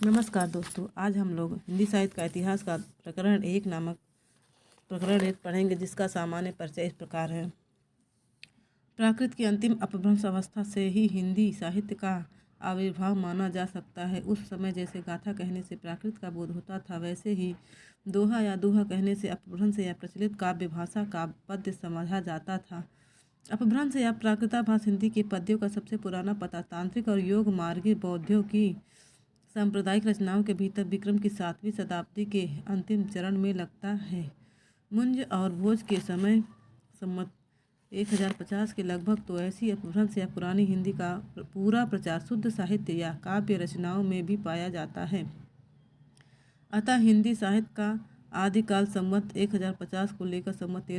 नमस्कार दोस्तों, आज हम लोग हिंदी साहित्य का इतिहास का प्रकरण एक नामक प्रकरण एक पढ़ेंगे, जिसका सामान्य परिचय इस प्रकार है। प्राकृत की अंतिम अपभ्रंश अवस्था से ही हिंदी साहित्य का आविर्भाव माना जा सकता है। उस समय जैसे गाथा कहने से प्राकृत का बोध होता था, वैसे ही दोहा या दोहा कहने से अपभ्रंश या प्रचलित काव्य भाषा का पद्य समझा जाता था। अपभ्रंश या प्राकृताभास हिंदी के पद्यों का सबसे पुराना पता तांत्रिक और योग मार्गी बौद्धों की सांप्रदायिक रचनाओं के भीतर विक्रम की 7वीं शताब्दी के अंतिम चरण में लगता है। मुंज और भोज के समय सम्मत 1050 के लगभग तो ऐसी अपभ्रंश या पुरानी हिंदी का पूरा प्रचार शुद्ध साहित्य या काव्य रचनाओं में भी पाया जाता है। अतः हिंदी साहित्य का आदिकाल सम्मत 1050 को लेकर सम्मत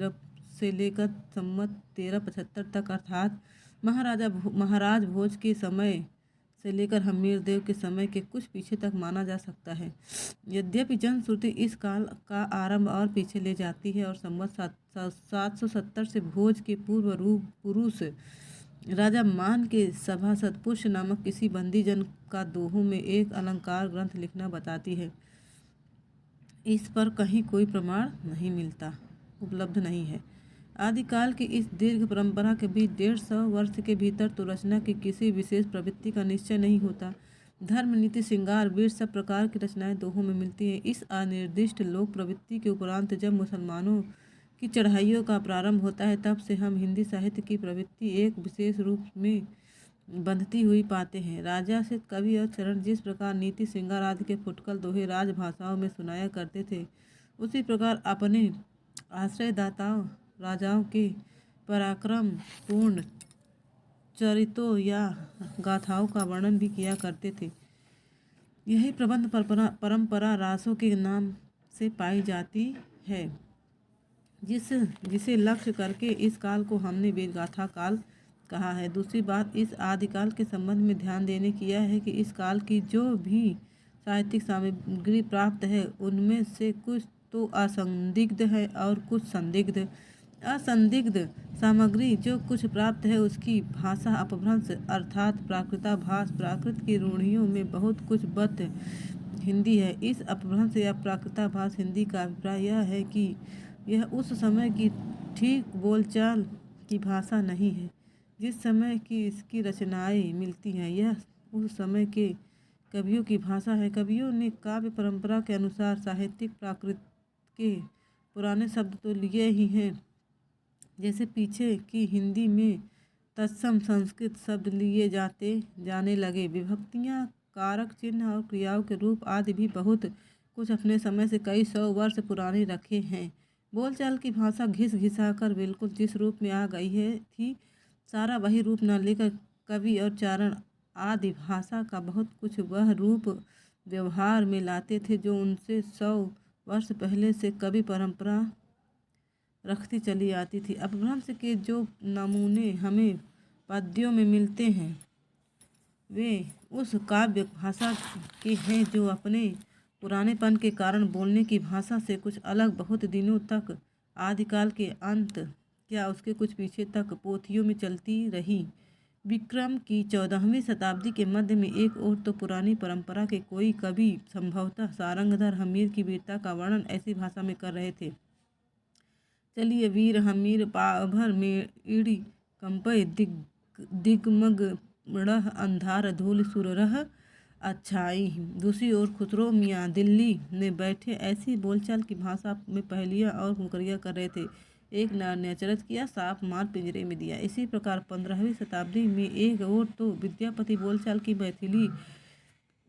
1375 तक, अर्थात महाराज भोज के समय से लेकर हम्मीर देव के समय के कुछ पीछे तक माना जा सकता है। यद्यपि जनश्रुति इस काल का आरंभ और पीछे ले जाती है और सम्वत 770 से भोज के पूर्व पुरुष राजा मान के सभासद पुष्य नामक किसी बंदी जन का दोहों में एक अलंकार ग्रंथ लिखना बताती है। इस पर कहीं कोई प्रमाण उपलब्ध नहीं है। आदिकाल की इस दीर्घ परंपरा के बीच 150 वर्ष के भीतर तो रचना की किसी विशेष प्रवृत्ति का निश्चय नहीं होता। धर्म, नीति, श्रृंगार, वीर सब प्रकार की रचनाएं दोहों में मिलती हैं। इस अनिर्दिष्ट लोक प्रवृत्ति के उपरांत जब मुसलमानों की चढ़ाइयों का प्रारंभ होता है, तब से हम हिंदी साहित्य की प्रवृत्ति एक विशेष रूप में बंधती हुई पाते हैं। राजा से कवि और चरण जिस प्रकार नीति, श्रृंगार आदि के फुटकल दोहे राजभाषाओं में सुनाया करते थे, उसी प्रकार अपने आश्रयदाताओं राजाओं के पराक्रम पूर्ण चरित्रों या गाथाओं का वर्णन भी किया करते थे। यही प्रबंध परंपरा रासों के नाम से पाई जाती है, जिसे लक्ष्य करके इस काल को हमने वेदगाथा काल कहा है। दूसरी बात, इस आदिकाल के संबंध में ध्यान देने की यह है कि इस काल की जो भी साहित्यिक सामग्री प्राप्त है, उनमें से कुछ तो असंदिग्ध है और कुछ संदिग्ध। असंदिग्ध सामग्री जो कुछ प्राप्त है, उसकी भाषा अपभ्रंश अर्थात प्राकृताभास, प्राकृत की रूढ़ियों में बहुत कुछ बद्ध हिंदी है। इस अपभ्रंश या प्राकृताभास हिंदी का अभिप्राय यह है कि यह उस समय की ठीक बोलचाल की भाषा नहीं है जिस समय की इसकी रचनाएं मिलती हैं। यह उस समय के कवियों की भाषा है। कवियों ने काव्य परंपरा के अनुसार साहित्यिक प्राकृत के पुराने शब्द तो लिए ही हैं, जैसे पीछे की हिंदी में तत्सम संस्कृत शब्द लिए जाने लगे। विभक्तियाँ, कारक चिन्ह और क्रियाओं के रूप आदि भी बहुत कुछ अपने समय से कई सौ वर्ष पुराने रखे हैं। बोलचाल की भाषा घिस घिसाकर बिल्कुल जिस रूप में आ गई थी, सारा वही रूप न लेकर कवि और चारण आदि भाषा का बहुत कुछ वह रूप व्यवहार में लाते थे जो उनसे 100 वर्ष पहले से कवि परंपरा रखती चली आती थी। अपभ्रंश के जो नमूने हमें पद्यों में मिलते हैं, वे उस काव्य भाषा के हैं जो अपने पुरानेपन के कारण बोलने की भाषा से कुछ अलग बहुत दिनों तक, आदिकाल के अंत क्या उसके कुछ पीछे तक पोथियों में चलती रही। विक्रम की 14वीं शताब्दी के मध्य में एक और तो पुरानी परंपरा के कोई कवि संभवतः सारंगधर हम्मीर की वीरता का वर्णन ऐसी भाषा में कर रहे थे। चलिए, वीर हम्मीर पाभर में ईड़ी कंपय दिगमगढ़ अंधार धूल सुररह अच्छाई। दूसरी ओर खुसरो मियाँ दिल्ली में बैठे ऐसी बोलचाल की भाषा में पहेलियाँ और मुकरियाँ कर रहे थे। एक नार ने अचरज किया, सांप मार पिंजरे में दिया। इसी प्रकार 15वीं शताब्दी में एक और तो विद्यापति बोलचाल की मैथिली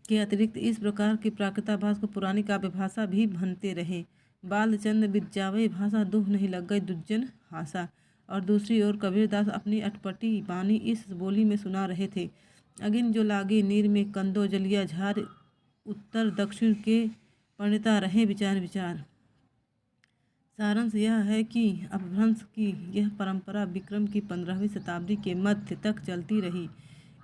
के अतिरिक्त इस प्रकार की प्राकृताभास को पुरानी काव्य भाषा भी भनते रहे। बालचंद विद्यावय भाषा दुह नहीं लग गई दुज्जन हासा। और दूसरी ओर कबीरदास अपनी अटपटी बानी इस बोली में सुना रहे थे। अगिन जो लागे नीर में कंदो जलिया झार, उत्तर दक्षिण के पंडिता रहे विचार विचार। सारांश यह है कि अपभ्रंश की यह परंपरा विक्रम की 15वीं शताब्दी के मध्य तक चलती रही।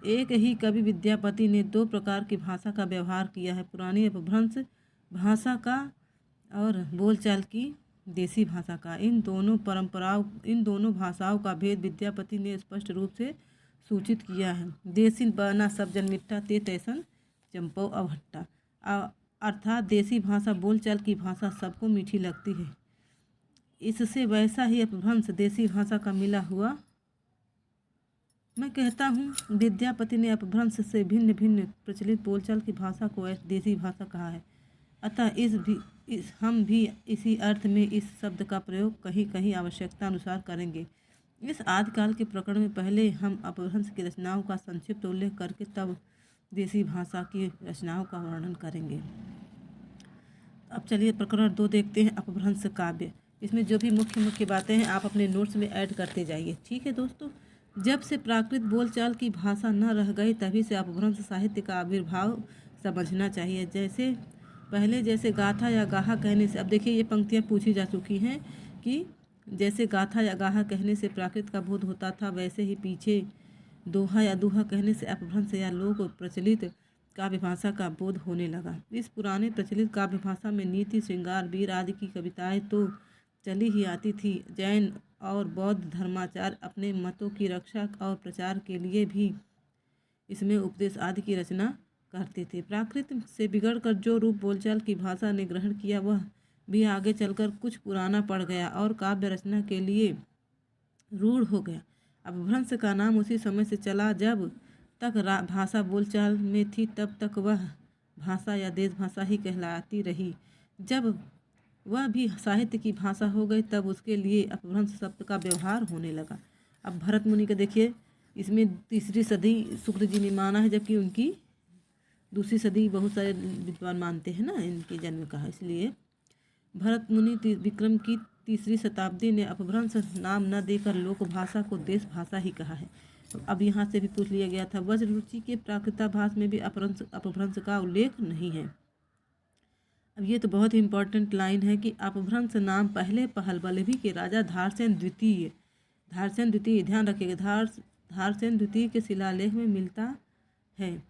एक ही कवि विद्यापति ने 2 प्रकार की भाषा का व्यवहार किया है, पुरानी अपभ्रंश भाषा का और बोलचाल की देसी भाषा का। इन दोनों भाषाओं का भेद विद्यापति ने स्पष्ट रूप से सूचित किया है। देसिन बना सब जन मिट्टा ते तैसन चंपो अभट्टा। अर्थात देसी भाषा बोलचाल की भाषा सबको मीठी लगती है। इससे वैसा ही अपभ्रंश देसी भाषा का मिला हुआ। मैं कहता हूँ विद्यापति ने अपभ्रंश से भिन्न भिन्न प्रचलित बोलचाल की भाषा को देसी भाषा कहा है। अतः हम भी इसी अर्थ में इस शब्द का प्रयोग कहीं कहीं आवश्यकता अनुसार करेंगे। इस आदिकाल के प्रकरण में पहले हम अपभ्रंश की रचनाओं का संक्षिप्त उल्लेख करके तब देसी भाषा की रचनाओं का वर्णन करेंगे। अब चलिए प्रकरण 2 देखते हैं, अपभ्रंश काव्य। इसमें जो भी मुख्य मुख्य बातें हैं आप अपने नोट्स में ऐड करते जाइए। ठीक है दोस्तों, जब से प्राकृत बोलचाल की भाषा न रह गई तभी से अपभ्रंश साहित्य का आविर्भाव समझना चाहिए। जैसे पहले जैसे गाथा या गाहा कहने से, अब देखिए ये पंक्तियाँ पूछी जा चुकी हैं कि जैसे गाथा या गाहा कहने से प्राकृत का बोध होता था, वैसे ही पीछे दोहा या दुहा कहने से अपभ्रंश या लोक प्रचलित काव्य भाषा का बोध होने लगा। इस पुराने प्रचलित काव्य भाषा में नीति, श्रृंगार, वीर आदि की कविताएं तो चली ही आती थी। जैन और बौद्ध धर्माचार्य अपने मतों की रक्षा और प्रचार के लिए भी इसमें उपदेश आदि की रचना करते थे। प्राकृत से बिगड़कर जो रूप बोलचाल की भाषा ने ग्रहण किया वह भी आगे चलकर कुछ पुराना पड़ गया और काव्य रचना के लिए रूढ़ हो गया। अपभ्रंश का नाम उसी समय से चला जब तक भाषा बोलचाल में थी, तब तक वह भाषा या देश भाषा ही कहलाती रही। जब वह भी साहित्य की भाषा हो गई तब उसके लिए अपभ्रंश शब्द का व्यवहार होने लगा। अब भरत मुनि का देखिए, इसमें 3री सदी शुक्र जी ने माना है, जबकि उनकी 2री सदी बहुत सारे विद्वान मानते हैं ना इनके जन्म का। इसलिए भरत मुनि विक्रम की 3री शताब्दी ने अपभ्रंश नाम न देकर लोक भाषा को देश भाषा ही कहा है। अब यहाँ से भी पूछ लिया गया था, वज्ररुचि के प्राकृताभास में भी अपभ्रंश का उल्लेख नहीं है। अब ये तो बहुत ही इम्पोर्टेंट लाइन है कि अपभ्रंश नाम पहले पहलबलभी के राजा धारसेन द्वितीय ध्यान रखिएगा, धारसेन द्वितीय के शिलालेख में मिलता है,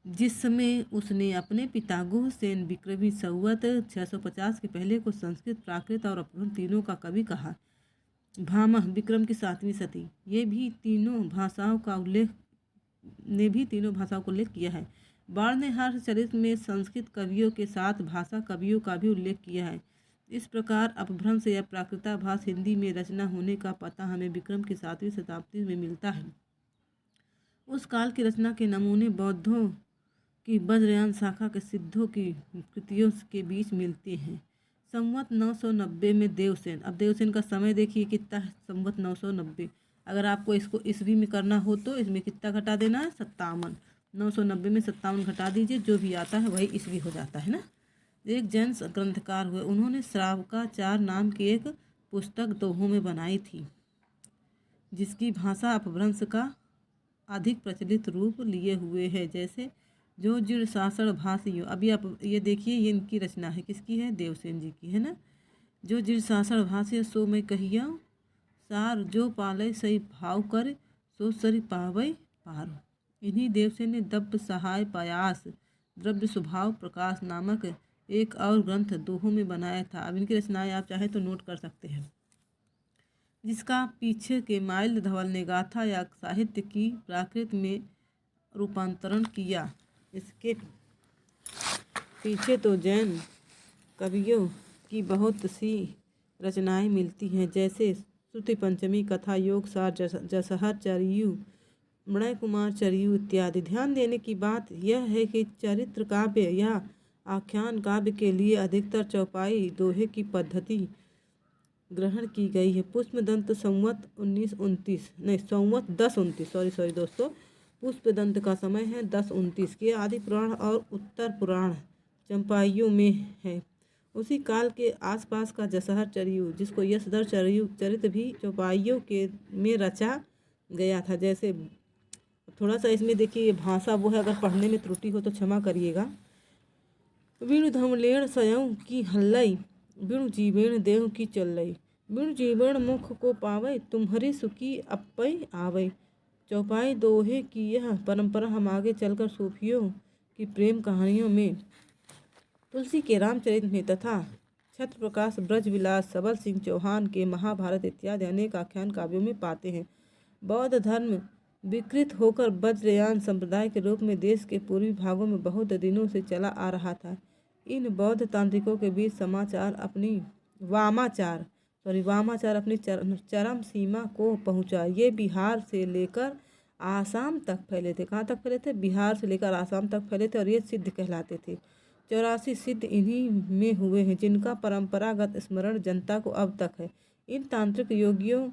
जिसमें उसने अपने पिता गुहसेन विक्रमी संवत 650 के पहले को संस्कृत, प्राकृत और अपभ्रंश तीनों का कवि कहा। भामह विक्रम की 7वीं सदी ने भी तीनों भाषाओं का उल्लेख किया है। बाण ने हर्षचरित में संस्कृत कवियों के साथ भाषा कवियों का भी उल्लेख किया है। इस प्रकार अपभ्रंश या प्राकृताभास हिंदी में रचना होने का पता हमें विक्रम की 7वीं शताब्दी में मिलता है। उस काल की रचना के नमूने बौद्धों की वज्रयान शाखा के सिद्धों की कृतियों के बीच मिलते हैं। संवत 990 में देवसेन, अब देवसेन का समय देखिए कितना है, संवत 990। अगर आपको इसको ईस्वी में करना हो तो इसमें कितना घटा देना है, 57। 990 में 57 घटा दीजिए, जो भी आता है वही ईस्वी हो जाता है ना। एक जैन ग्रंथकार हुए, उन्होंने श्रावकाचार नाम की एक पुस्तक दोहों में बनाई थी, जिसकी भाषा अपभ्रंश का अधिक प्रचलित रूप लिए हुए है। जैसे जो जीर्ण सासण भाषियों, अभी आप ये देखिए ये इनकी रचना है, किसकी है, देवसेन जी की है ना। जो जीर्ण सासण भाषियों सो मैं कहिया सार, जो पालय सही भाव कर सो सरी पावय पारो। इन्हीं देवसेन ने दब्ब सहाय पायास द्रव्य स्वभाव प्रकाश नामक एक और ग्रंथ दोहों में बनाया था। अब इनकी रचनाएं आप चाहे तो नोट कर सकते हैं, जिसका पीछे के माइल धवल ने गाथा या साहित्य की प्राकृत में रूपांतरण किया। इसके पीछे तो जैन कवियों की बहुत सी रचनाएं मिलती हैं, जैसे श्रुति पंचमी, कथा योग सार, जसहर चरियु, मणय कुमार चरियु इत्यादि। ध्यान देने की बात यह है कि चरित्र काव्य या आख्यान काव्य के लिए अधिकतर चौपाई दोहे की पद्धति ग्रहण की गई है। पुष्पदंत संवत 1029 सॉरी दोस्तों, पुष्पदंत का समय है 1029 के आदि पुराण और उत्तर पुराण चंपाइयों में है। उसी काल के आसपास का जसहर चरियु, जिसको यशधर चरियु चरित भी चौपाइयों के में रचा गया था। जैसे थोड़ा सा इसमें देखिए ये भाषा वो है, अगर पढ़ने में त्रुटि हो तो क्षमा करिएगा। विणु धमलेण स्वयं की हल्लई, विणु जीवेण देव की चल्लई, विणु जीवेण मुख को पावै, तुम्हारी सुखी अपै आवै। चौपाई दोहे की यह परंपरा हम आगे चलकर सूफियों की प्रेम कहानियों में, तुलसी के रामचरित में तथा छत्र प्रकाश ब्रजविलास सबल सिंह चौहान के महाभारत इत्यादि अनेक आख्यान काव्यों में पाते हैं। बौद्ध धर्म विकृत होकर वज्रयान संप्रदाय के रूप में देश के पूर्वी भागों में बहुत दिनों से चला आ रहा था। इन बौद्ध तांत्रिकों के बीच वामाचार अपनी चरम सीमा को पहुंचा। ये बिहार से लेकर आसाम तक फैले थे। कहाँ तक फैले थे? बिहार से लेकर आसाम तक फैले थे और ये सिद्ध कहलाते थे। 84 सिद्ध इन्हीं में हुए हैं, जिनका परंपरागत स्मरण जनता को अब तक है। इन तांत्रिक योगियों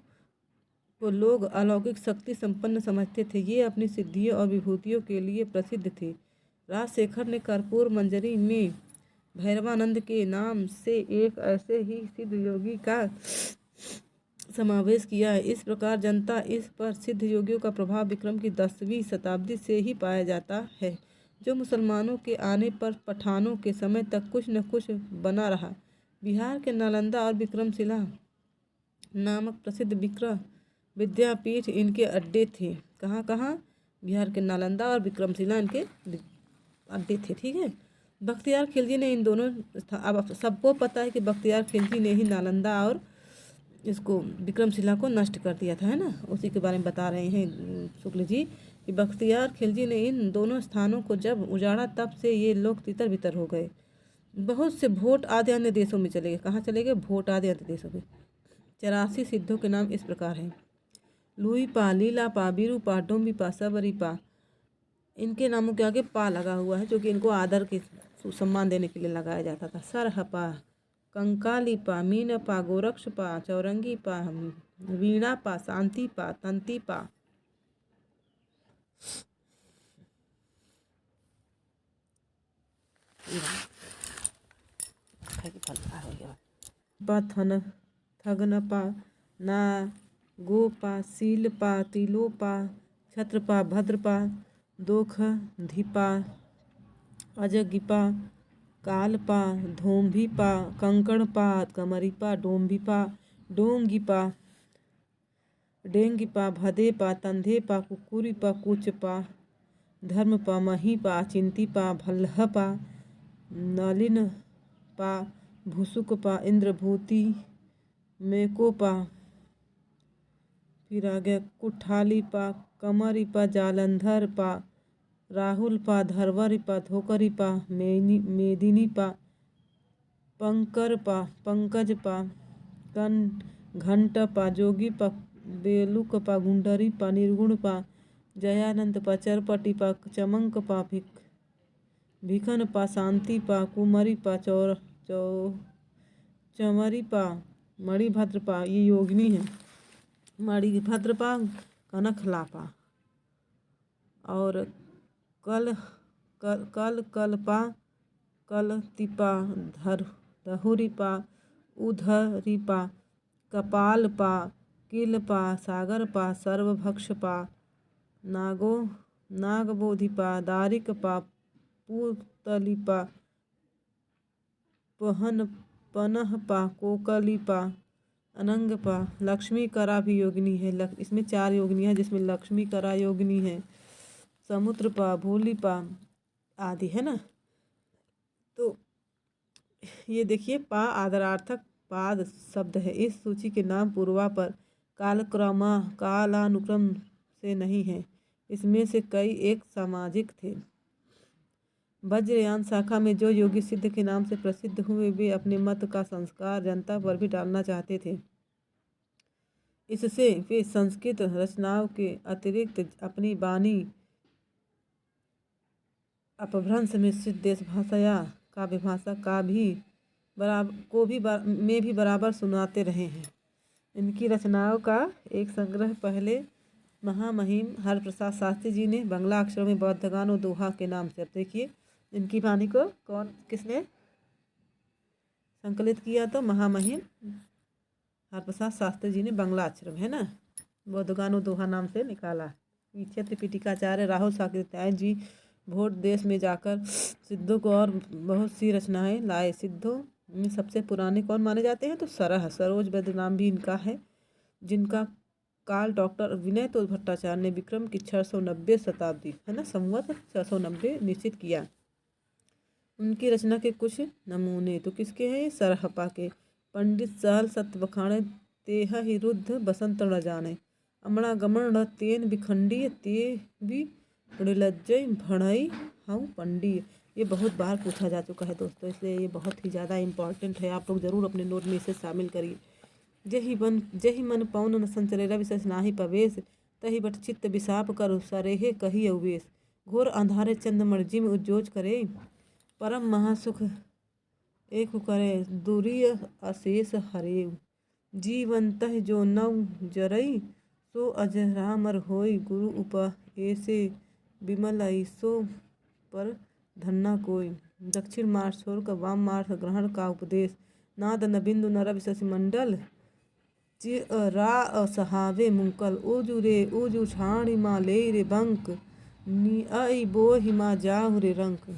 को लोग अलौकिक शक्ति संपन्न समझते थे। ये अपनी सिद्धियों और विभूतियों के लिए प्रसिद्ध थे। राजशेखर ने कर्पूर मंजरी में भैरवानंद के नाम से एक ऐसे ही सिद्ध योगी का समावेश किया है। इस प्रकार जनता इस पर सिद्ध योगियों का प्रभाव विक्रम की 10वीं शताब्दी से ही पाया जाता है, जो मुसलमानों के आने पर पठानों के समय तक कुछ न कुछ बना रहा। बिहार के नालंदा और विक्रमशिला नामक प्रसिद्ध विक्रम विद्यापीठ इनके अड्डे थे। कहाँ कहाँ? बिहार के नालंदा और विक्रमशिला इनके अड्डे थे। ठीक है। बख्तियार खिलजी ने इन दोनों अब सबको पता है कि बख्तियार खिलजी ने ही नालंदा और इसको विक्रमशिला को नष्ट कर दिया था, है ना। उसी के बारे में बता रहे हैं शुक्ल जी कि बख्तियार खिलजी ने इन दोनों स्थानों को जब उजाड़ा तब से ये लोग तितर बितर हो गए। बहुत से भोट आदि अन्य देशों में चले गए। कहाँ चले गए? भोट आदि अन्य देशों में। 84 सिद्धों के नाम इस प्रकार हैं: लुईपा, लीलापा, बीरूपा, डोम्बीपा, सबरीपा। इनके नामों के आगे पा लगा हुआ है, जो कि इनको आदर के सम्मान देने के लिए लगाया जाता था। सरहपा, कंकालीपा, मीनपा, गोरक्षपा, चौरंगीपा, वीणापा, शांतिपा, तंतीपा। थगनपा, ना गोपा, सीलपा, तिलोपा, छत्रपा, भद्रपा, दोखधीपा, अजगिपा, कालपा, धोम्भीपा, कंकणपा, कमरीपा, डोम्भीपा, डोंगीपा, डेंगीपा, भदेपा, तंधेपा, कुकुरीपा, कुचपा, धर्मपा, महीपा, चिंतीपा, भल्लहपा, नलिनपा, भुसुकपा, इंद्रभूति, मेकोपा, फिर आ गया कुठालीपा, कमरीपा, जालंधरपा, राहुलपा, धरवरीपा, धोकरीपा, मेदिनीपा, पंकरपा, पंकजपा, घंटपा, जोगीपा, बेलुकपा, गुंडरीपा, निर्गुणपा, जयानंदपा, चरपटीपा, चमंकपा, भिखनपा, शांतिपा, कुमरीपा, चमरीपा, मणिभद्रपा, ये योगिनी है। मणिभद्रपा, कनखलापा और कलपा, कलतीपा, दहुरीपा, उधरीपा, कपालपा, किलपा, सागरपा, सर्वभक्षपा, नागबोधिपा, दारिकपा, पूतलीपा, पनहपा, कोकलीपा, अनंगपा। लक्ष्मी करा भी योगिनी है। इसमें 4 योगिनियाँ, जिसमें लक्ष्मी करा योगिनी है, समुद्रपा, भूलिपा आदि, है ना। तो ये देखिए, पा आदरार्थक पाद शब्द है। इस सूची के नाम पूर्वा पर कालानुक्रम से नहीं है। इसमें से कई एक सामाजिक थे। वज्रयान शाखा में जो योगी सिद्ध के नाम से प्रसिद्ध हुए, वे अपने मत का संस्कार जनता पर भी डालना चाहते थे। इससे वे संस्कृत रचनाओं के अतिरिक्त अपनी वाणी अपभ्रंश मिश्रित देश भाषा या काव्य भाषा का भी बराबर सुनाते रहे हैं। इनकी रचनाओं का एक संग्रह पहले महामहिम हरप्रसाद शास्त्री जी ने बंगला अक्षरों में बौद्धगान और दोहा के नाम से, अब देखिए इनकी वाणी को किसने संकलित किया? तो महामहिम हरप्रसाद शास्त्री जी ने बंगला अक्षर में, है ना, बौद्धगान और दोहा नाम से निकाला। पीछे त्रिपिटिकाचार्य राहुल साकृत्यायन जी भोट देश में जाकर सिद्धों को और बहुत सी रचनाएं लाए। सिद्धों में सबसे पुराने कौन माने जाते हैं? तो सरोज वैद्य नाम भी इनका है, जिनका काल डॉक्टर विनय तोष भट्टाचार्य ने विक्रम की 690 शताब्दी, है ना, संवत 690 निश्चित किया। उनकी रचना के कुछ नमूने तो किसके हैं? सरहपा के। पंडित सहल सत्य बखाने तेह ही रुद्ध बसंत न जाने। अमड़ा गमण तेन बिखंडी ते भी लज्जई भड़ई हूँ पंडी। ये बहुत बार पूछा जा चुका है दोस्तों, इसलिए ये बहुत ही ज़्यादा इम्पॉर्टेंट है। आप लोग ज़रूर अपने नोट में इसे शामिल करिए। जही मन पौन न संचरेला विशेष नाही पवेश, तही बट चित्त विसाप कर सरेहे कही अवेश। घोर अंधारे चंद्रमण जिम उज्जोज करे, परम महासुख एक करे दुरीय अशेष हरेव। जीवंत जो नव जरई, सो अजरामर होई गुरु उपदेशे, विमल ऐसो पर धन्ना कोई। दक्षिण मार्ग छोड़ कर वाम मार्ग ग्रहण का उपदेश, नाद न बिंदु न रवि शशि मंडल, रा असहावे मुंकल। ओजु रे ओजु छाणी माँ ले रे बंक, आई बोहि माँ जाहु रे रंक।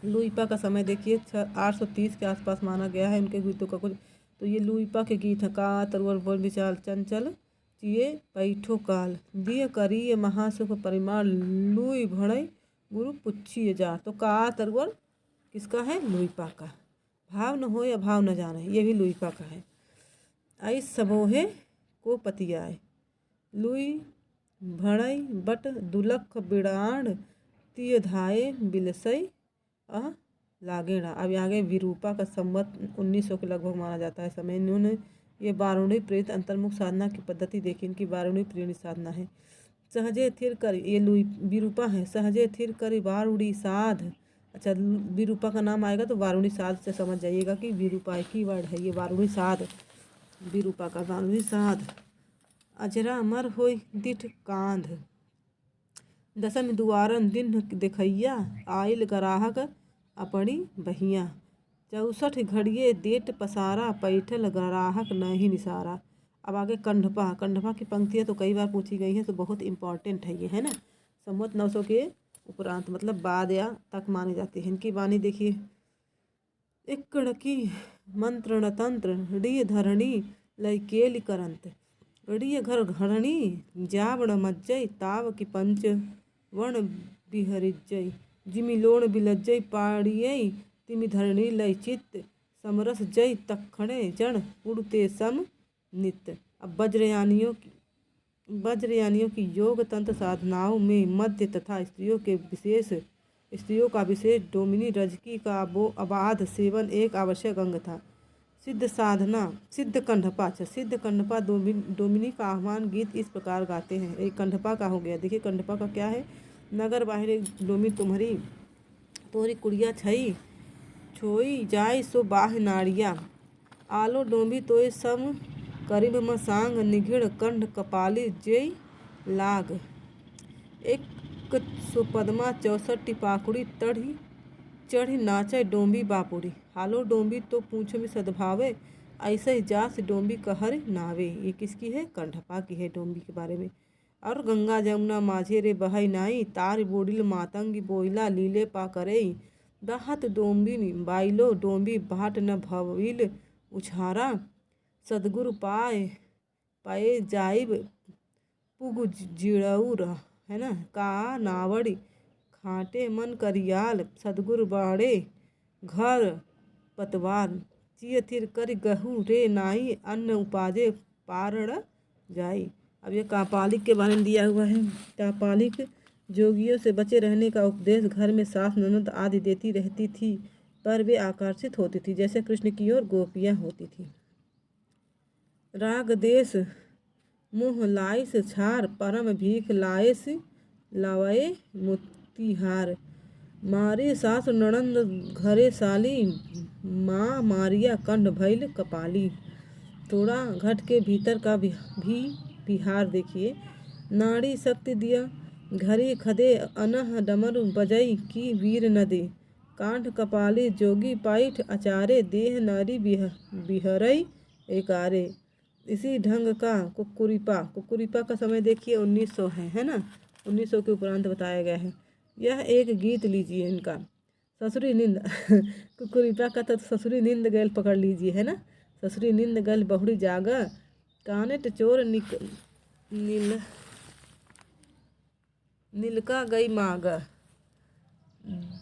लुइपा का समय देखिए 830 के आसपास माना गया है उनके गीतों का कुछ। तो ये लुइपा के गीत हैं। का तरुवर वन विचार चंचल चिए पैठो काल, दिय करिय महासुख परिमाण, लुई भड़ई गुरु पुच्छिए जा। तो का तरुवर किसका है? लुइपा का। भाव न हो या भाव न जाने, ये भी लुइपा का है। आई सबोहे को पतियाए, लुई भड़ई बट दुलख बिड़ाण, तिय धाये बिलसई लागेड़ा। अब आगे विरूपा का संवत 1900 के लगभग माना जाता है समय। इन्होंने ये वारुणी प्रेत अंतर्मुख साधना की पद्धति देखी। इनकी वारुणी प्रेणी साधना है। सहजे थिर कर, ये विरूपा है। सहजे थिर कर वारुणी साध। अच्छा, विरूपा का नाम आएगा तो वारुणी साध से समझ जाइएगा कि विरूपा की वर्ड है ये वारुणी साध। विरूपा का वारुणी साध। अजरा मर होई दिठ कांध, दसम दुआरन दिन देखैया, आइल गराहक अपनी बहिया। 64 घड़िए देट पसारा, पैठल ग्राहक नहीं निसारा। अब आगे कंढपा। कंढपा की पंक्तियाँ तो कई बार पूछी गई हैं, तो बहुत इंपॉर्टेंट है ये, है ना। संवत 900 के उपरांत मतलब बाद या तक मानी जाती है। इनकी वाणी देखिए। इक्कड़ की मंत्रण तंत्र, डी धरणी लय केलि करंत, डी घर घरणी जावण मज्जय, ताव की पंच वण बिहरिजय। जिमि लोण बिलज्जय पाड़ियई, तिमि धरणी लय चित्त, समरस जय तखणे जन उड़ते सम नित्य। अब वज्रयानियों की योग तंत्र साधनाओं में मध्य तथा स्त्रियों का विशेष डोमिनी रजकी का वो अबाध सेवन एक आवश्यक अंग था। सिद्ध साधना। सिद्ध कंढपा। अच्छा, सिद्ध कंढपा डोमिनी का आह्वान गीत इस प्रकार गाते हैं। एक कंढपा का हो गया। देखिए कंढपा का क्या है। नगर बाहरे डोमी तुम्हारी, तोरी कुड़िया छई, छोई जाय सो बाह नाड़िया, आलो डोंबी तोय सम करिब मसांग, निघिड़ कंठ कपाली जय लाग। 100 64 पाकुड़ी तढ़ी, चढ़ी नाचय डोंबी बापुड़ी, हालो डोंबी तो पूछो में सद्भावे, ऐसे ही जास डोंबी कहर नावे। ये किसकी है? कंढपा की है डोंबी के बारे में। और गंगा जमुना माझे रे बहई नाई, तार बोडिल मातंगी बोइला लीले पा करई, दहत डोंबी बाइलो डोंबी बाट न भविल उछारा, सदगुरु पाए जाइब पुग जिड़ौर, है ना। का नावड़ी खाटे मन करियाल, सदगुरु बाड़े घर पतवार, चिय थिर कर गहू रे नाई, अन्न उपाजे पारण जाई। अब ये कापालिक के बारे में दिया हुआ है। कापालिक जोगियों से बचे रहने का उपदेश घर में सास ननद आदि देती रहती थी, पर वे आकर्षित होती थी जैसे कृष्ण की ओर गोपियाँ होती थी। राग देश मोह लाइस छार, परम भीख लाइस लावए मोतिहार, मारे सास ननंद घरे साली, माँ मारिया कंठ भैल कपाली। थोड़ा घट के भीतर का भी बिहार देखिए। नाड़ी शक्ति दिया घरी खदे, अनह डमर बजई की वीर नदे, कांठ कपाली जोगी पाइठ अचारे, देह नारी बिहरई एकारे। इसी ढंग का कुकुरिपा का समय देखिए 1900 है ना। 1900 के उपरांत बताया गया है। यह एक गीत लीजिए इनका, ससुरी नींद कुकुरिपा का तो ससुरी नींद गैल पकड़ लीजिए, है ना। ससुरी नींद गैल बहुड़ी जागा, कानेट चोर नीलका गई मागा,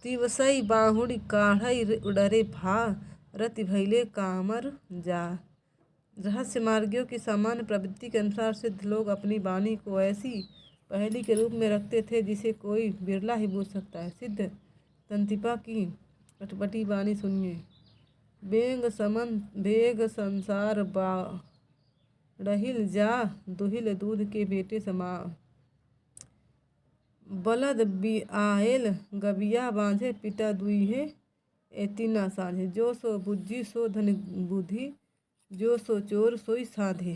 दिवसई बाहुड़ी काढ़ई उडरे भा, रति भैले कामर जा। रहस्य मार्गियों की सामान्य प्रवृत्ति के अनुसार सिद्ध लोग अपनी वाणी को ऐसी पहेली के रूप में रखते थे जिसे कोई बिरला ही बूझ सकता है। सिद्ध तंतिपा की अटपटी वाणी सुनिए। बेग संसार बाढ़हिल जा, दुहिल दूध के बेटे समा। बलद बिआएल गबिया बांझे, पिता दुइहे एतिना साझे। जो सो बुद्धि सो धन बुद्धि, जो सो चोर सोई साधे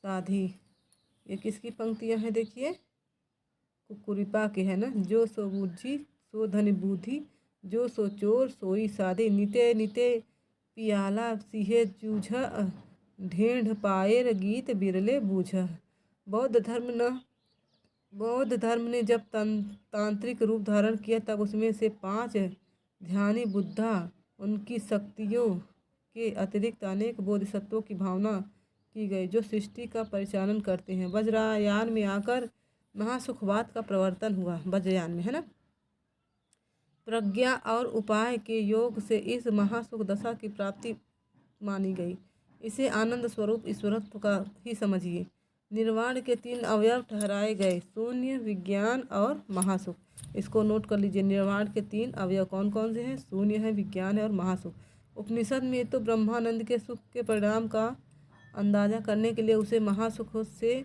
साधी। ये किसकी पंक्तियां हैं देखिए, कुकुरिपा के है ना। जो सो बुद्धि सो धन बुद्धि, जो सो चोर सोई साधे। निते निते पियाला सिहे जूझ, ढेढ़ पाएर गीत बिरले बूझ। बौद्ध धर्म ने जब तांत्रिक रूप धारण किया तब उसमें से 5 ध्यानी बुद्धा उनकी शक्तियों के अतिरिक्त अनेक बोधिसत्वों की भावना की गई जो सृष्टि का परिचालन करते हैं। वज्रयान में आकर महासुखवाद का प्रवर्तन हुआ। वज्रयान में है ना। प्रज्ञा और उपाय के योग से इस महासुख दशा की प्राप्ति मानी गई। इसे आनंद स्वरूप ईश्वरत्व का ही समझिए। निर्वाण के 3 अवयव ठहराए गए, शून्य, विज्ञान और महासुख। इसको नोट कर लीजिए। निर्वाण के 3 अवयव कौन कौन से हैं? शून्य है, विज्ञान है और महासुख। उपनिषद में तो ब्रह्मानंद के सुख के परिणाम का अंदाजा करने के लिए उसे महासुख से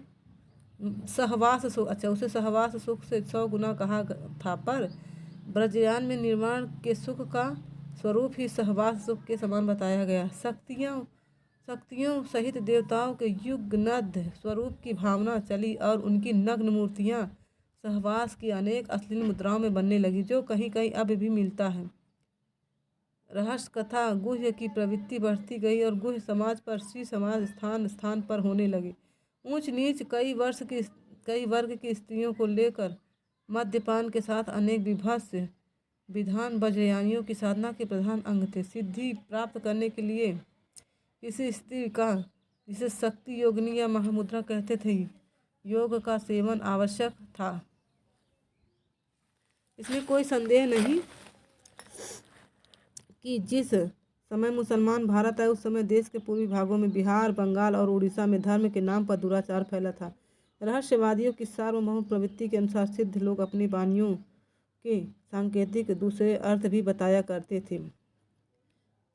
सहवास सुख उसे सहवास सुख से 100 गुना कहा था, पर ब्रजयान में निर्वाण के सुख का स्वरूप ही सहवास सुख के समान बताया गया। शक्तियों सहित देवताओं के युगनद स्वरूप की भावना चली और उनकी नग्न मूर्तियाँ सहवास की अनेक अश्लील मुद्राओं में बनने लगी, जो कहीं कहीं अब भी मिलता है। रहस्य कथा गुह्य की प्रवृत्ति बढ़ती गई और गुह्य समाज पर श्री समाज स्थान स्थान पर होने लगे। ऊंच नीच कई वर्ग की स्त्रियों को लेकर मद्यपान के साथ अनेक विभत्स विधान वज्रयानियों की साधना के प्रधान अंग थे। सिद्धि प्राप्त करने के लिए किसी स्त्री का, जिसे शक्ति योगिनी या महामुद्रा कहते थे, योग का सेवन आवश्यक था। इसमें कोई संदेह नहीं कि जिस समय मुसलमान भारत आए उस समय देश के पूर्वी भागों में, बिहार, बंगाल और उड़ीसा में धर्म के नाम पर दुराचार फैला था। रहस्यवादियों की सार्वभौम प्रवृत्ति के अनुसार सिद्ध लोग अपनी वाणियों के सांकेतिक दूसरे अर्थ भी बताया करते थे।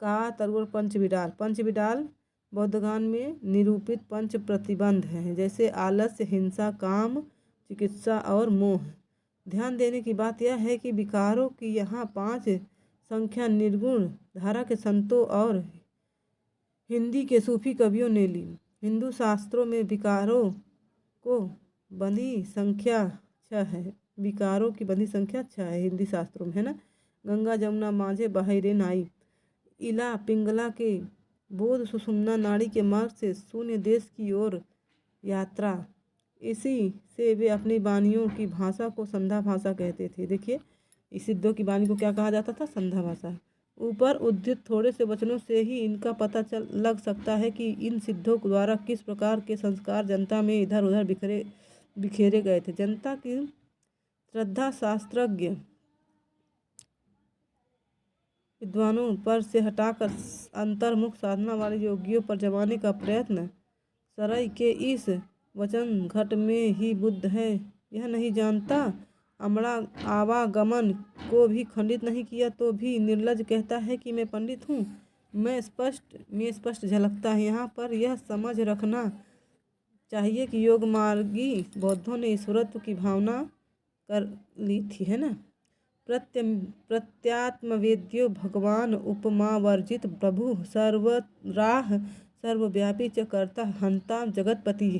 का तरुण पंचविडाल बौद्धगान में निरूपित 5 प्रतिबंध हैं, जैसे आलस्य, हिंसा, काम, चिकित्सा और मोह। ध्यान देने की बात यह है कि विकारों की यहाँ 5 संख्या निर्गुण धारा के संतों और हिंदी के सूफी कवियों ने ली। हिंदू शास्त्रों में विकारों को बंधी संख्या 6 है। विकारों की बंधी संख्या 6 है हिंदी शास्त्रों में, है ना। गंगा जमुना माझे बहरे नाई, इला पिंगला के बोध सुषुम्ना नाड़ी के मार्ग से शून्य देश की ओर यात्रा। इसी से वे अपनी वाणियों की भाषा को संध्या भाषा कहते थे। देखिए, इस सिद्धों की वाणी को क्या कहा जाता था? संध्या भाषा। ऊपर उद्धृत थोड़े से वचनों से ही इनका पता लग सकता है कि इन सिद्धों द्वारा किस प्रकार के संस्कार जनता में इधर उधर बिखेरे गए थे। जनता की श्रद्धा शास्त्रज्ञ विद्वानों पर से हटाकर अंतर्मुख साधना वाले योगियों पर जमाने का प्रयत्न सराय के इस वचन घट में ही बुद्ध है यह नहीं जानता। अमड़ा आवागमन को भी खंडित नहीं किया तो भी निर्लज कहता है कि मैं पंडित हूँ। मैं स्पष्ट झलकता है। यहाँ पर यह समझ रखना चाहिए कि योग मार्गी बौद्धों ने ईश्वरत्व की भावना कर ली थी, है ना। प्रत्यात्मवेद्यो भगवान उपमा वर्जित प्रभु सर्वराह सर्वव्यापी च कर्ता हंता जगतपति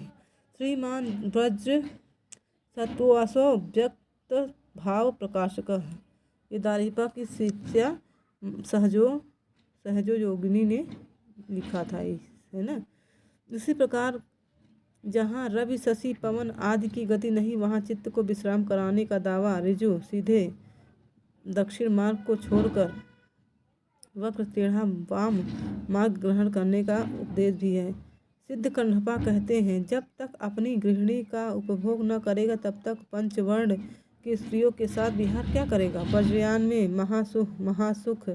श्रीमान ब्रज सत्वासो व्यक्त भाव प्रकाशक। ये दारिपा की शिक्षा सहजो योगिनी ने लिखा था, है ना। इसी प्रकार जहाँ रवि शशि पवन आदि की गति नहीं वहाँ चित्त को विश्राम कराने का दावा ऋजु सीधे दक्षिण मार्ग को छोड़कर वक्र टेढ़ा वाम मार्ग ग्रहण करने का उपदेश भी है। सिद्ध कण्हपा कहते हैं, जब तक अपनी गृहिणी का उपभोग न करेगा तब तक पंचवर्ण की स्त्रियों के साथ विहार क्या करेगा। वज्रयान में महासुख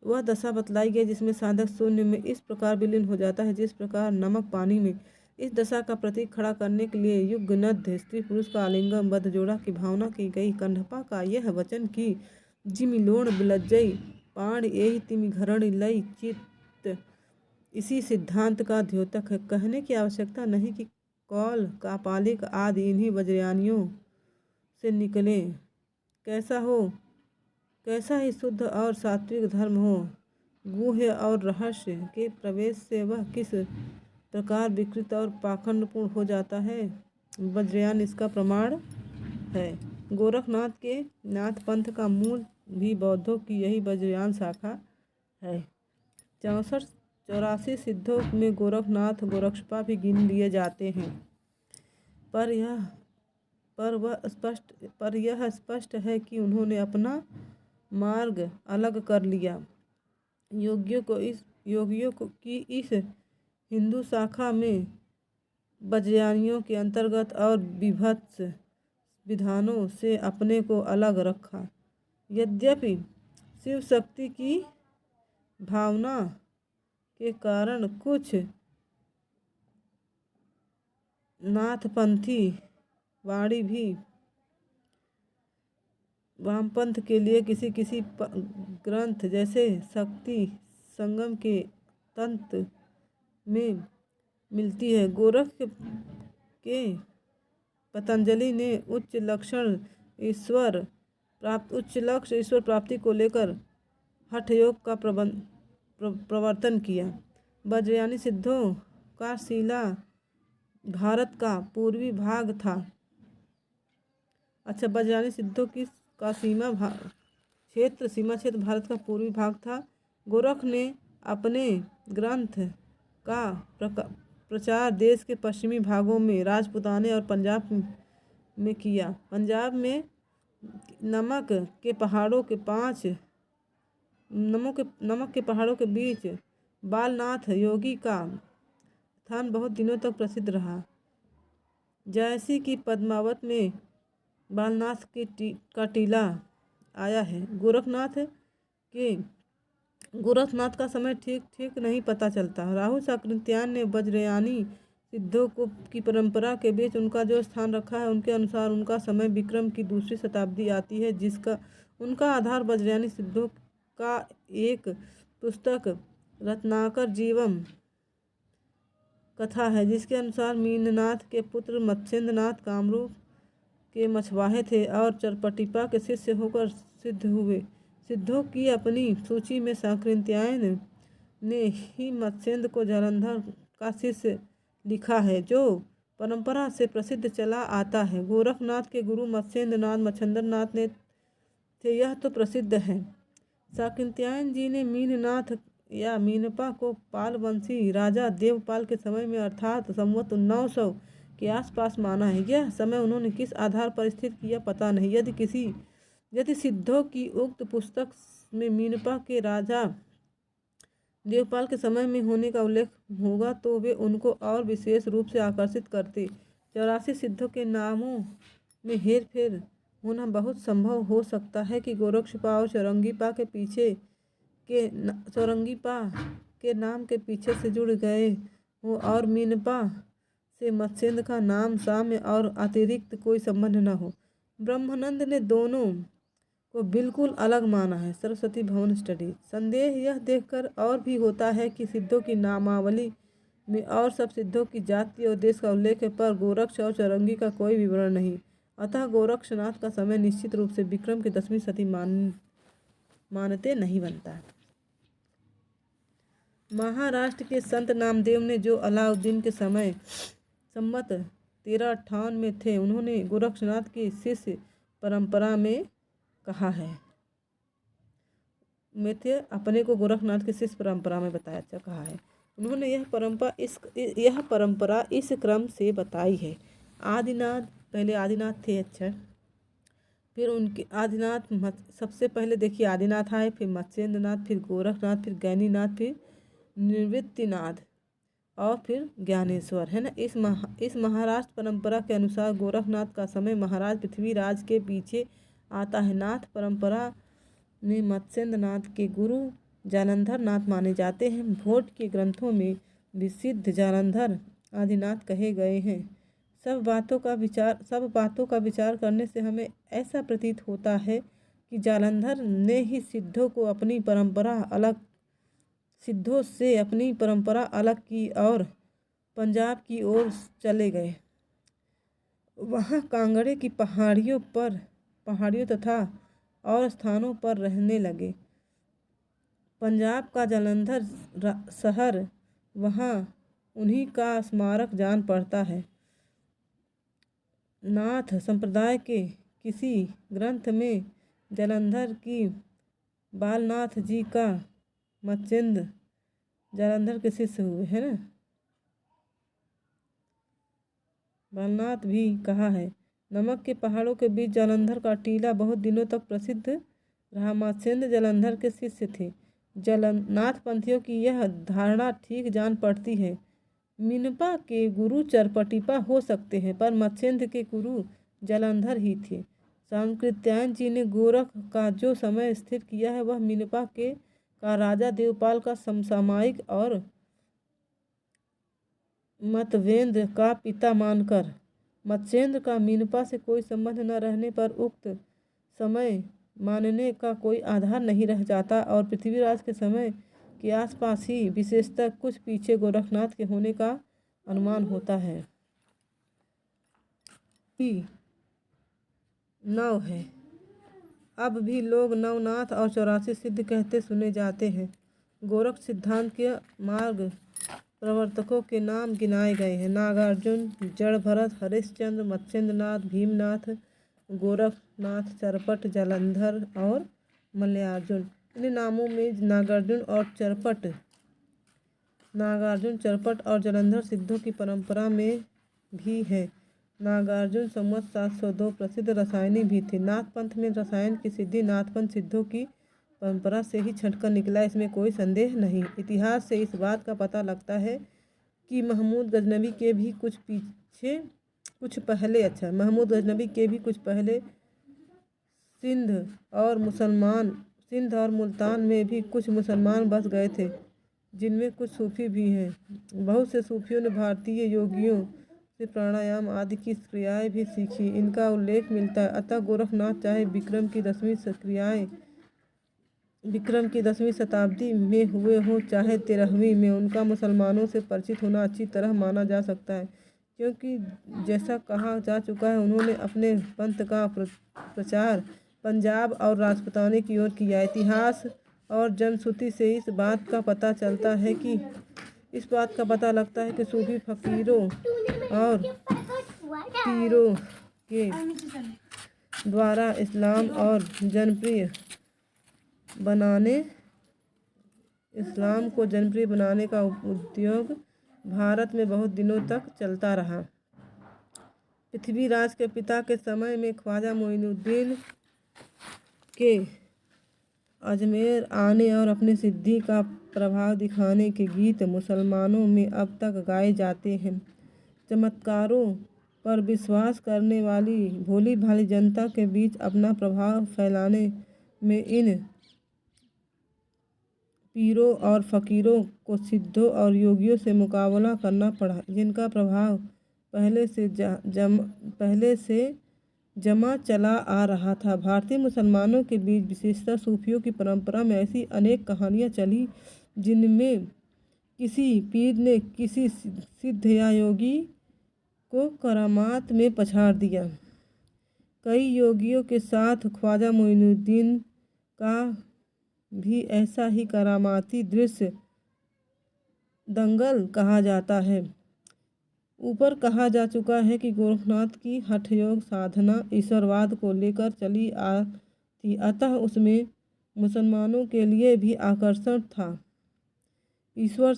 वह दशा बतलाई गई जिसमें साधक शून्य में इस प्रकार विलीन हो जाता है जिस प्रकार नमक पानी में। इस दशा का प्रतीक खड़ा करने के लिए युगनद्ध स्त्री पुरुष का आलिंगन बद्ध जोड़ा की भावना की गई। कंडपा का यह वचन कि जिमिलोण बिलज्जई पाण एहि तिमि घरण लई चित्त इसी सिद्धांत का द्योतक है। कहने की आवश्यकता नहीं कि कौल कापालिक आदि इन्हीं वज्रयानियों से निकले। कैसा ही शुद्ध और सात्विक धर्म हो, गुह्य और रहस्य के प्रवेश से वह किस प्रकार विकृत और पाखंडपूर्ण हो जाता है, वज्रयान इसका प्रमाण है। गोरखनाथ के नाथ पंथ का मूल भी बौद्धों की यही वज्रयान शाखा है। 64-84 सिद्धों में गोरखनाथ गोरक्षपा भी गिन लिए जाते हैं, पर यह स्पष्ट है कि उन्होंने अपना मार्ग अलग कर लिया। योगियों की इस हिंदू शाखा में वज्रयानियों के अंतर्गत और विभत्स विधानों से अपने को अलग रखा। यद्यपि शिव शक्ति की भावना के कारण कुछ नाथपंथी वाणी भी वामपंथ के लिए किसी ग्रंथ जैसे शक्ति संगम के तंत्र में मिलती है। गोरख के पतंजलि ने उच्च लक्ष्य ईश्वर प्राप्ति को लेकर हठ योग का प्रवर्तन किया। वज्रयानी सिद्धों का शिला भारत का पूर्वी भाग था। वज्रयानी सिद्धों का सीमा क्षेत्र भारत का पूर्वी भाग था। गोरख ने अपने ग्रंथ का प्रचार देश के पश्चिमी भागों में राजपूताने और पंजाब में किया। पंजाब में नमक के पहाड़ों के बीच बालनाथ योगी का स्थान बहुत दिनों तक प्रसिद्ध रहा। जैसी कि पद्मावत में बालनाथ का टीला आया है। गोरखनाथ का समय ठीक नहीं पता चलता। राहुल साकृत्यायन ने वज्रयानी सिद्धों की परंपरा के बीच उनका जो स्थान रखा है, उनके अनुसार उनका समय विक्रम की 2री शताब्दी आती है, जिसका उनका आधार वज्रयानी सिद्धों का एक पुस्तक रत्नाकर जीवम कथा है, जिसके अनुसार मीननाथ के पुत्र मत्स्येंद्रनाथ कामरूप के मछवाहे थे और चरपटिपा के शिष्य होकर सिद्ध हुए। सिद्धों की अपनी सूची में साकृत्यायन ने ही मत्स्येंद्र को जालंधर का शिष्य लिखा है, जो परंपरा से प्रसिद्ध चला आता है। गोरखनाथ के गुरु मत्स्येंद्रनाथ मच्छंद्रनाथ ने थे, यह तो प्रसिद्ध है। साकृत्यायन जी ने मीननाथ या मीनपा को पालवंशी राजा देवपाल के समय में अर्थात संवत 900 के आसपास माना है। यह समय उन्होंने किस आधार पर स्थित किया पता नहीं। यदि सिद्धों की उक्त पुस्तक में मीनपा के राजा देवपाल के समय में होने का उल्लेख होगा तो वे उनको और विशेष रूप से आकर्षित करते। 84 सिद्धों के नामों में हेर फेर होना बहुत संभव हो सकता है कि गोरक्षपा और चौरंगीपा के नाम के पीछे से जुड़ गए हो और मीनपा से मत्स्येंद्र का नाम साम्य और अतिरिक्त कोई संबंध न हो। ब्रह्मानंद ने दोनों को बिल्कुल अलग माना है। सरस्वती भवन स्टडी। संदेह यह देखकर और भी होता है कि सिद्धों की नामावली में और सब सिद्धों की जाति और देश का उल्लेख है, पर गोरक्ष और चौरंगी का कोई विवरण नहीं। अतः गोरक्षनाथ का समय निश्चित रूप से विक्रम की 10वीं सदी मानते नहीं बनता। महाराष्ट्र के संत नामदेव ने, जो अलाउद्दीन के समय संवत 1358 में थे, उन्होंने गोरक्षनाथ की शिष्य परंपरा में कहा है। अपने को गोरखनाथ की शिष्य परंपरा में कहा है। उन्होंने यह परंपरा इस क्रम से बताई है। पहले आदिनाथ थे। फिर उनके सबसे पहले देखिए आदिनाथ आए, फिर मत्स्येंद्रनाथ, फिर गोरखनाथ, फिर गैनीनाथ, फिर निवृत्तिनाथ और फिर ज्ञानेश्वर, है ना। इस महाराष्ट्र परंपरा के अनुसार गोरखनाथ का समय महाराज पृथ्वीराज के पीछे आता है। नाथ परंपरा में मत्स्येंद्रनाथ के गुरु जालंधर नाथ माने जाते हैं। भोट के ग्रंथों में विसिद्ध जालंधर आदिनाथ कहे गए हैं। सब बातों का विचार करने से हमें ऐसा प्रतीत होता है कि जालंधर ने ही सिद्धों से अपनी परंपरा अलग की और पंजाब की ओर चले गए। वहाँ कांगड़े की पहाड़ियों तथा और स्थानों पर रहने लगे। पंजाब का जालंधर शहर, वहाँ उन्हीं का स्मारक जान पड़ता है। नाथ संप्रदाय के किसी ग्रंथ में जालंधर की बालनाथ जी का मत्स्येंद्र जालंधर के शिष्य हुए, है ना, बालनाथ भी कहा है। नमक के पहाड़ों के बीच जालंधर का टीला बहुत दिनों तक प्रसिद्ध रहा। मत्स्येंद्र जालंधर के शिष्य थे। जगन्नाथ पंथियों की यह धारणा ठीक जान पड़ती है। मिनपा के गुरु चरपटिपा हो सकते हैं, पर मत्स्येंद्र के गुरु जालंधर ही थे। सांकृत्यायन जी ने गोरख का जो समय स्थिर किया है, वह मिनपा का राजा देवपाल का समसामयिक और मतवेंद्र का पिता मानकर, मत्स्येंद्र का मिनपा से कोई संबंध न रहने पर उक्त समय मानने का कोई आधार नहीं रह जाता और पृथ्वीराज के समय के आसपास ही, विशेषतः कुछ पीछे, गोरखनाथ के होने का अनुमान होता है। नव है। अब भी लोग नवनाथ और 84 सिद्ध कहते सुने जाते हैं। गोरख सिद्धांत के मार्ग प्रवर्तकों के नाम गिनाए गए हैं। नागार्जुन, जड़भरत, हरिश्चंद्र, मत्स्येंद्रनाथ, भीमनाथ, गोरखनाथ, चरपट, जालंधर और मलयार्जुन। इन नामों में नागार्जुन, चरपट और जालंधर सिद्धों की परंपरा में भी है। नागार्जुन संवत 702 प्रसिद्ध रसायनी भी थे। नाथ पंथ में रसायन की सिद्धि नाथपंथ सिद्धों की परंपरा से ही छटकर निकला, इसमें कोई संदेह नहीं। इतिहास से इस बात का पता लगता है कि महमूद गजनवी के भी कुछ पहले सिंध और मुल्तान में भी कुछ मुसलमान बस गए थे, जिनमें कुछ सूफी भी हैं। बहुत से सूफियों ने भारतीय योगियों से प्राणायाम आदि की क्रियाएं भी सीखी, इनका उल्लेख मिलता है। अतः गोरखनाथ चाहे विक्रम की 10वीं शताब्दी में हुए हो चाहे 13वीं में, उनका मुसलमानों से परिचित होना अच्छी तरह माना जा सकता है, क्योंकि जैसा कहा जा चुका है, उन्होंने अपने पंथ का प्रचार पंजाब और राजपूताने की ओर किया। इतिहास और जनश्रुति से इस बात का पता लगता है कि सूफी फकीरों और पीरों के द्वारा इस्लाम को जनप्रिय बनाने का उद्योग भारत में बहुत दिनों तक चलता रहा। पृथ्वीराज के पिता के समय में ख्वाजा मोइनुद्दीन के अजमेर आने और अपनी सिद्धि का प्रभाव दिखाने के गीत मुसलमानों में अब तक गाए जाते हैं। चमत्कारों पर विश्वास करने वाली भोली भाली जनता के बीच अपना प्रभाव फैलाने में इन पीरों और फकीरों को सिद्धों और योगियों से मुकाबला करना पड़ा, जिनका प्रभाव पहले से जमा चला आ रहा था। भारतीय मुसलमानों के बीच विशेषतः सूफियों की परंपरा में ऐसी अनेक कहानियाँ चली, जिनमें किसी पीर ने किसी सिद्ध या योगी को करामात में पछाड़ दिया। कई योगियों के साथ ख्वाजा मोइनुद्दीन का भी ऐसा ही करामाती दृश्य दंगल कहा जाता है। ऊपर कहा जा चुका है कि गोरखनाथ की हठयोग साधना ईश्वरवाद को लेकर चली आ थी, अतः उसमें मुसलमानों के लिए भी आकर्षण था। ईश्वर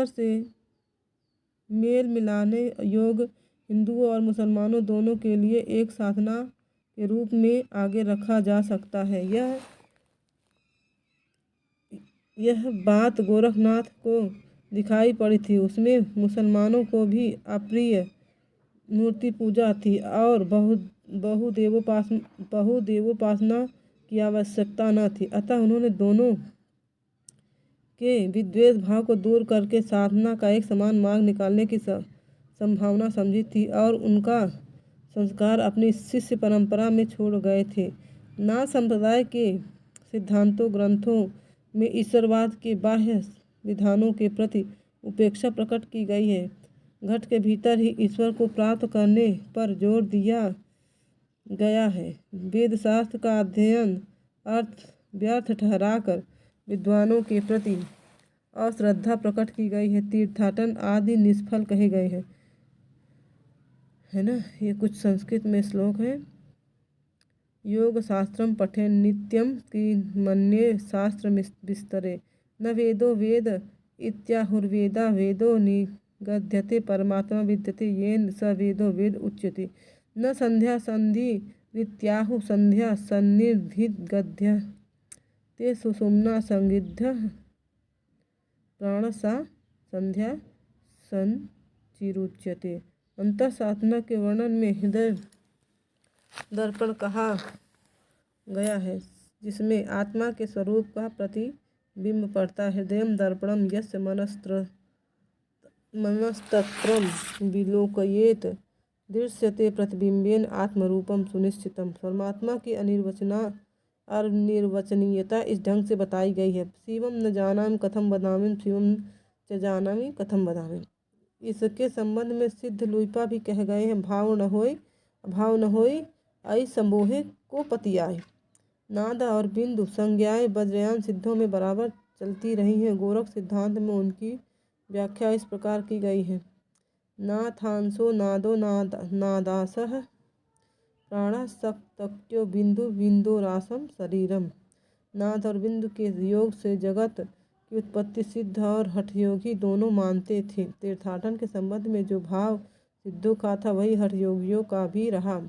से मेल मिलाने योग हिंदुओं और मुसलमानों दोनों के लिए एक साधना के रूप में आगे रखा जा सकता है। यह बात गोरखनाथ को दिखाई पड़ी थी। उसमें मुसलमानों को भी अप्रिय मूर्ति पूजा थी और बहुदेवोपासना की आवश्यकता न थी। अतः उन्होंने दोनों के विद्वेष भाव को दूर करके साधना का एक समान मार्ग निकालने की संभावना समझी थी और उनका संस्कार अपनी शिष्य परंपरा में छोड़ गए थे। नाथ संप्रदाय के सिद्धांतों ग्रंथों में ईश्वरवाद के बाह्य विधानों के प्रति उपेक्षा प्रकट की गई है। घट के भीतर ही ईश्वर को प्राप्त करने पर जोर दिया गया है। वेद शास्त्र का अध्ययन अर्थ व्यर्थ ठहराकर विद्वानों के प्रति अश्रद्धा प्रकट की गई है। तीर्थाटन आदि निष्फल कहे गए हैं, है ना। ये कुछ संस्कृत में श्लोक है। योग शास्त्रम पठेन नित्यम की मन्ये शास्त्र विस्तरे न वेदो वेद इत्याहुर्वेदा वेदो निगद्यते परमात्मा विद्यते येन स वेदो वेद उच्यते न संध्या संधि रीत्याहु संध्या सन्निर्भिद्गद्यते सुषुम्ना संगिध्य प्राणसा संध्या संचिरुच्यते। अंतः साधना के वर्णन में हृदय दर्पण कहा गया है, जिसमें आत्मा के स्वरूप का प्रतिबिंब पड़ता है। हृदयं दर्पणम यस्य मनस्तत्रं विलोकयेत दृश्यते प्रतिबिंबेन आत्मरूपम सुनिश्चितम। परमात्मा की अनिर्वचनीयता इस ढंग से बताई गई है। शिवम न जानामि कथम वदामि शिवम च जानामि कथम वदामि। इसके संबंध में सिद्ध लुइपा भी कह गए हैं, भाव न होय आई संबोहे को पतियाय। नाद और बिंदु संज्ञाएं वज्रयान सिद्धों में बराबर चलती रही हैं। गोरख सिद्धांत में उनकी व्याख्या इस प्रकार की गई है। नाथांसो नादो नादासः प्राणः सप्तक्यो बिंदु बिंदोरासम शरीरम। नाद और बिंदु के योग से जगत की उत्पत्ति सिद्ध और हठयोगी दोनों मानते थे। तीर्थाटन के संबंध में जो भाव सिद्धों का था वही हठयोगियों का भी रहा।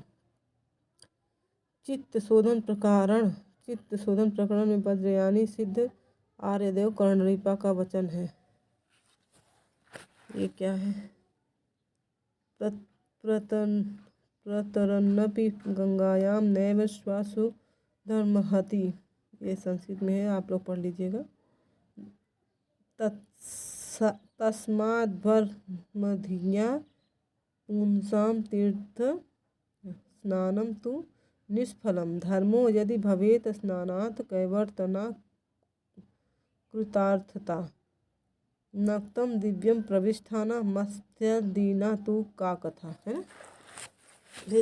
चित्त शोधन प्रकरण में वज्रयानी सिद्ध आर्यदेव कर्णरीपा का वचन है। ये क्या है? प्रतरन्नपि गंगायाम नैव श्वासो धर्महति। ये संस्कृत में है, आप लोग पढ़ लीजिएगा। तस्माद्ब्रह्मधिया पुंसां तीर्थ स्नानं तु निष्फलम। धर्मो यदि भवेत स्नानात् कैवर्तना कृतार्थता। नक्तम दिव्यम प्रविष्ठाना मत्स्यादीना तु का कथा है।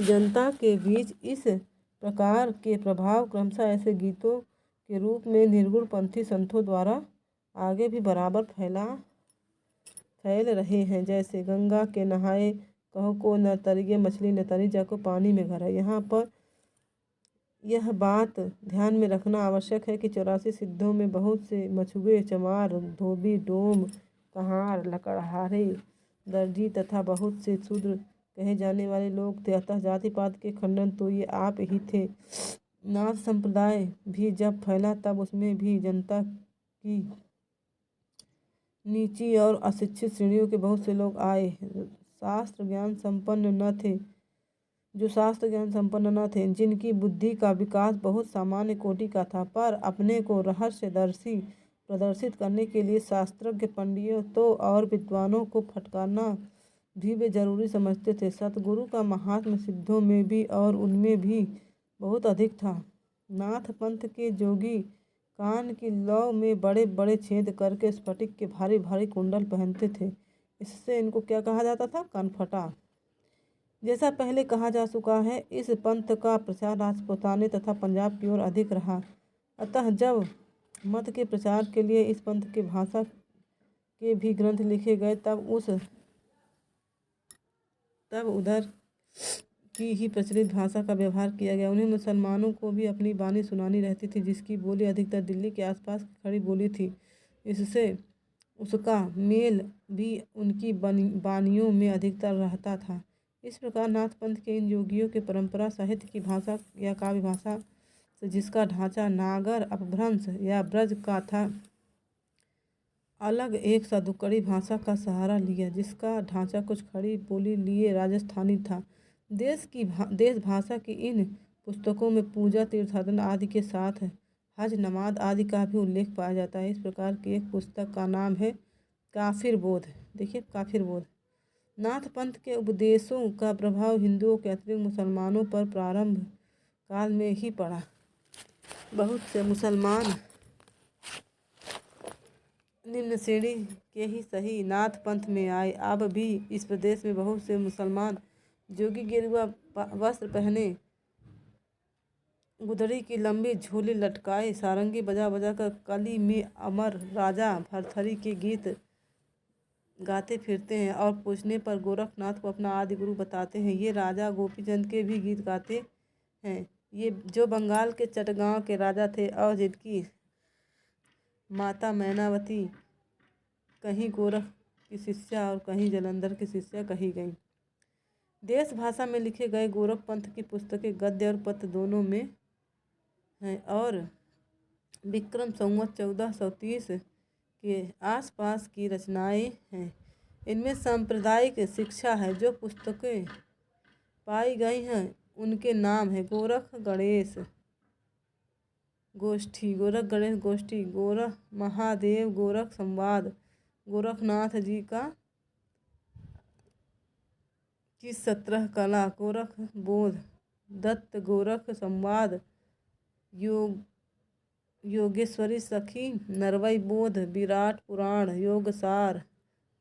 जनता के बीच इस प्रकार के प्रभाव क्रमशः ऐसे गीतों के रूप में निर्गुण पंथी संतों द्वारा आगे भी बराबर फैल रहे हैं। जैसे गंगा के नहाए कहो को न तरिए मछली न तरी जाको पानी में घर है। यहाँ पर यह बात ध्यान में रखना आवश्यक है कि 84 सिद्धों में बहुत से मछुए, चमार, धोबी, डोम, कहार, लकड़हारे, दर्जी तथा बहुत से शूद्र कहे जाने वाले लोग थे। अतः जाति पात के खंडन तो ये आप ही थे। नाथ संप्रदाय भी जब फैला तब उसमें भी जनता की नीची और अशिक्षित श्रेणियों के बहुत से लोग आए शास्त्र ज्ञान संपन्न न थे, जिनकी बुद्धि का विकास बहुत सामान्य कोटि का था, पर अपने को रहस्यदर्शी प्रदर्शित करने के लिए शास्त्रज्ञ पंडितों और विद्वानों को फटकारना भी वे जरूरी समझते थे। सतगुरु का महात्म्य सिद्धों में भी और उनमें भी बहुत अधिक था। नाथ पंथ के जोगी कान की लौ में बड़े बड़े छेद करके स्फटिक के भारी भारी कुंडल पहनते थे। इससे इनको क्या कहा जाता था? कनफटा। जैसा पहले कहा जा चुका है, इस पंथ का प्रचार राजपूताने तथा पंजाब की ओर अधिक रहा। अतः जब मत के प्रचार के लिए इस पंथ के भाषा के भी ग्रंथ लिखे गए तब उधर की ही प्रचलित भाषा का व्यवहार किया गया। उन्हें मुसलमानों को भी अपनी बानी सुनानी रहती थी, जिसकी बोली अधिकतर दिल्ली के आसपास की खड़ी बोली थी। इससे उसका मेल भी उनकी बानियों में अधिकतर रहता था। इस प्रकार नाथ पंथ के इन योगियों के परंपरा साहित्य की भाषा या काव्य भाषा से जिसका ढांचा नागर अपभ्रंश या ब्रज का था, अलग एक सदुक्कड़ी भाषा का सहारा लिया, जिसका ढांचा कुछ खड़ी बोली लिए राजस्थानी था। देश भाषा की इन पुस्तकों में पूजा, तीर्थाटन आदि के साथ हज, नमाज आदि का भी उल्लेख पाया जाता है। इस प्रकार की एक पुस्तक का नाम है काफिर बोध। देखिए, काफिर बोध। नाथ पंथ के उपदेशों का प्रभाव हिंदुओं के अतिरिक्त मुसलमानों पर प्रारंभ काल में ही पड़ा। बहुत से मुसलमान निम्न श्रेणी के ही सही नाथ पंथ में आए। अब भी इस प्रदेश में बहुत से मुसलमान जोगी गेरुआ वस्त्र पहने, गुदड़ी की लंबी झोली लटकाए, सारंगी बजा बजा कर कली में अमर राजा भरथरी के गीत गाते फिरते हैं और पूछने पर गोरखनाथ को अपना आदि गुरु बताते हैं। ये राजा गोपीचंद के भी गीत गाते हैं। ये जो बंगाल के चटगांव के राजा थे और जिनकी माता मैनावती कहीं गोरख की शिष्या और कहीं जलंधर की शिष्या कही गई। देश भाषा में लिखे गए गोरख पंथ की पुस्तकें गद्य और पद्य दोनों में हैं और विक्रम संवत 1430 के आसपास की रचनाएं हैं। इनमें सांप्रदायिक शिक्षा है। जो पुस्तकें पाई गई हैं उनके नाम हैं गोरख गणेश गोष्ठी, गोरख महादेव, गोरख संवाद, गोरखनाथ जी की 17 कला, गोरख बोध, दत्त गोरख संवाद, योगेश्वरी सखी, नरवई बोध, विराट पुराण, योगसार,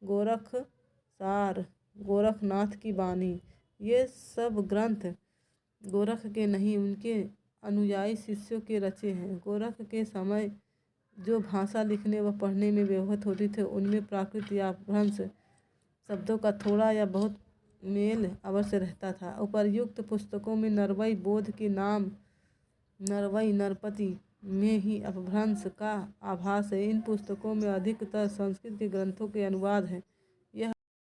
गोरख सार, गोरखनाथ की वाणी। ये सब ग्रंथ गोरख के नहीं, उनके अनुयायी शिष्यों के रचे हैं। गोरख के समय जो भाषा लिखने व पढ़ने में व्यवहृत होती थी उनमें प्राकृत या अपभ्रंश शब्दों का थोड़ा या बहुत मेल अवश्य रहता था। उपर्युक्त पुस्तकों में नरवई बोध के नाम नरवई नरपति में ही अपभ्रंश का आभास है। इन पुस्तकों में अधिकतर संस्कृत के ग्रंथों के अनुवाद हैं।